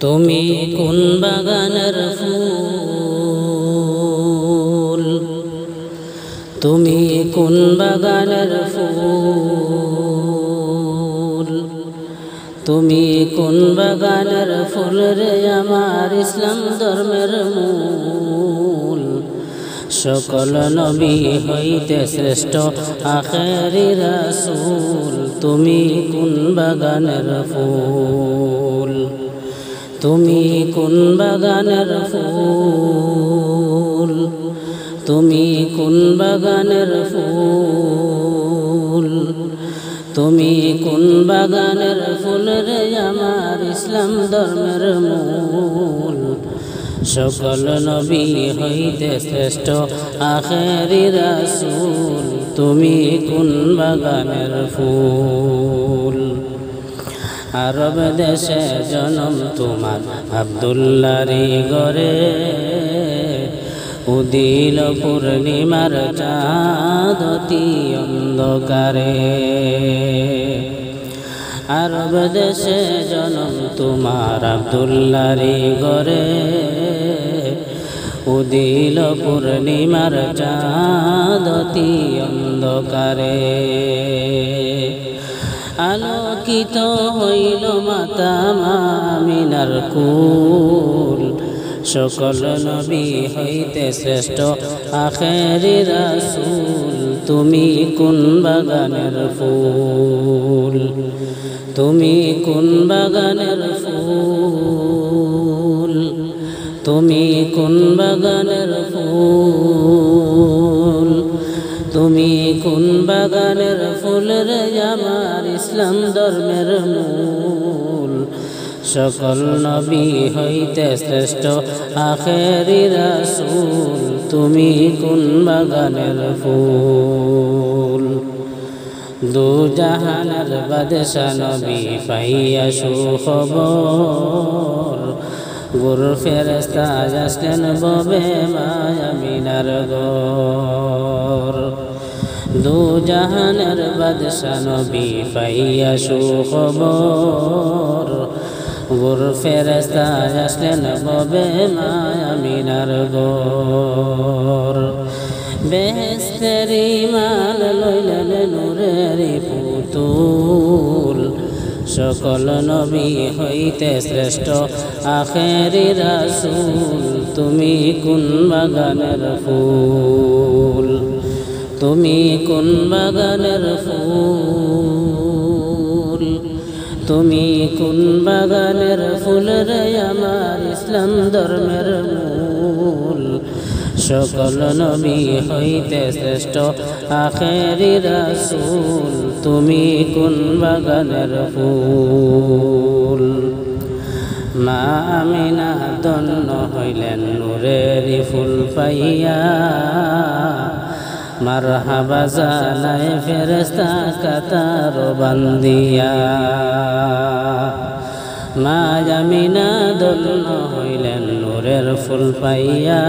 তুমি কোন বাগানের ফুল, তুমি কোন বাগানের ফুল, তুমি কোন বাগানের ফুল রে আমার ইসলাম ধর্মের মূল। সকল নবী হইতে শ্রেষ্ঠ আখেরি রাসূল, তুমি কোন বাগানের ফুল, তুমি কোন বাগানের ফুল, তুমি কোন বাগানের ফুল, তুমি কোন বাগানের ফুল রে আমার ইসলাম ধর্মের মূল। সকল নবী হইতে শ্রেষ্ঠ আখেরি রাসূল, তুমি কোন বাগানের ফুল। আরব দেশে জনম তোমার আব্দুল্লাহরি ঘরে, উদিল পূর্ণিমার চাঁদ অতি অন্ধকারে। আরব দেশে জনম তোমার আব্দুল্লাহরি ঘরে, উদিল পূর্ণিমার চাঁদ অতি অন্ধকারে। আলোকিত হইল মাতা আমিনার কুল, সকল নবী হইতে শ্রেষ্ঠ আখেরি রাসূল, তুমি কোন বাগানের ফুল, তুমি কোন বাগানের ফুল, তুমি কোন বাগানের ফুল, তুমি কোন বাগানের ফুল রে আমার ইসলাম ধর্মের মূল। সকল নবী হইতে শ্রেষ্ঠ আখেরি রাসূল, তুমি কোন বাগানের ফুল। দু জাহানের বাদশা নবী পাইয়া সুখবর, গুরু ফেরেশতা আসলেন ববে আমিনার ঘর। দু জাহানের বাদশা নবী পাইয়া সুখবর, গুরু ফেরেশতা আসলেন ববে আমিনার ঘর। বেহেশতেরি মাল লইলেন নূরের পুতুল, সকল নবী হইতে শ্রেষ্ঠ আখেরি রাসূল, তুমি কোন বাগানের ফুল, তুমি কোন বাগানের ফুল, তুমি কোন বাগানের ফুল রে আমার ইসলাম ধর্মের মূল। সকল নবী হইতে শ্রেষ্ঠ আখেরি রাসূল, তুমি কোন বাগানের ফুল। মা আমিনা ধন্য হইলেন নূরেরি ফুল পাইয়া, মারহাবা জানায় ফেরেশতা কাতার বান্দিয়া। মা আমিনা ধন্য হইলেন নূরের ফুল পাইয়া,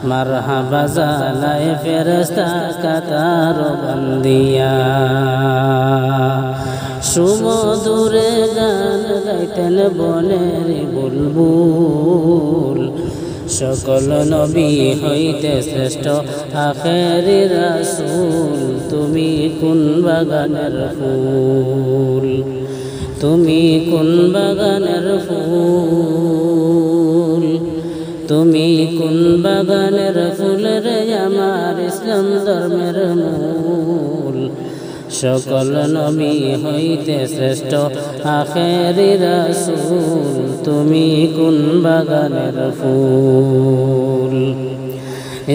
মারহাবা জানায় ফেরেশতা কাতার বান্দিয়া। সুমধুরে গান গাইতেন বনের বুলবুল, সকল নবী হইতে শ্রেষ্ঠ আখেরি রাসূল, তুমি কোন বাগানের ফুল, তুমি কোন বাগানের ফুল, তুমি কোন বাগানের ফুল রে আমার ইসলাম ধর্মের মূল। সকল নবী হইতে শ্রেষ্ঠ আখেরি রাসূল, তুমি কোন বাগানের ফুল।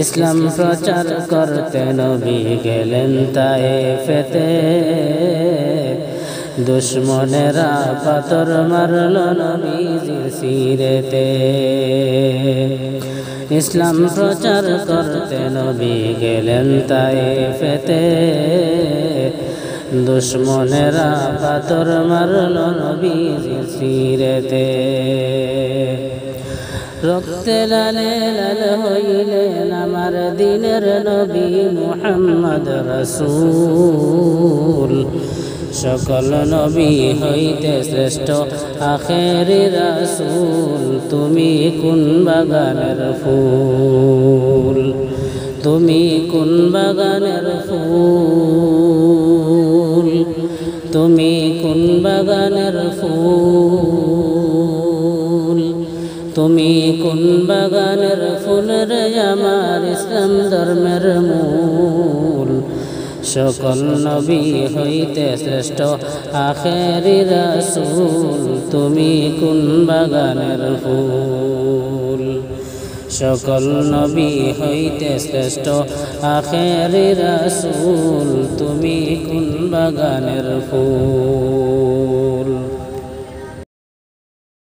ইসলাম প্রচার করতে নবী গেলেন তায়েফেতে, দুশ্মনেরা পাথর মারল নবীজির শিরেতে। ইসলাম প্রচার করতে নবী গেলেন তায়েফেতে, দুশ্মনেরা পাথর মারল নবীজির শিরেতে। রক্তে লালে লাল হইলেন আমার দিনের নবী মুহাম্মদ রাসূল, সকল নবী হইতে শ্রেষ্ঠ আখেরি রাসূল তুমি কোন বাগানের ফুল তুমি কোন বাগানের ফুল তুমি কোন বাগানের ফুল তুমি কোন বাগানের ফুল রে আমার ইসলাম ধর্মের মূল সকল নবী হইতে শ্রেষ্ঠ আখেরি রাসূল তুমি কোন বাগানের ফুল সকল নবী হইতে শ্রেষ্ঠ আখেরি রাসূল তুমি কোন বাগানের ফুল।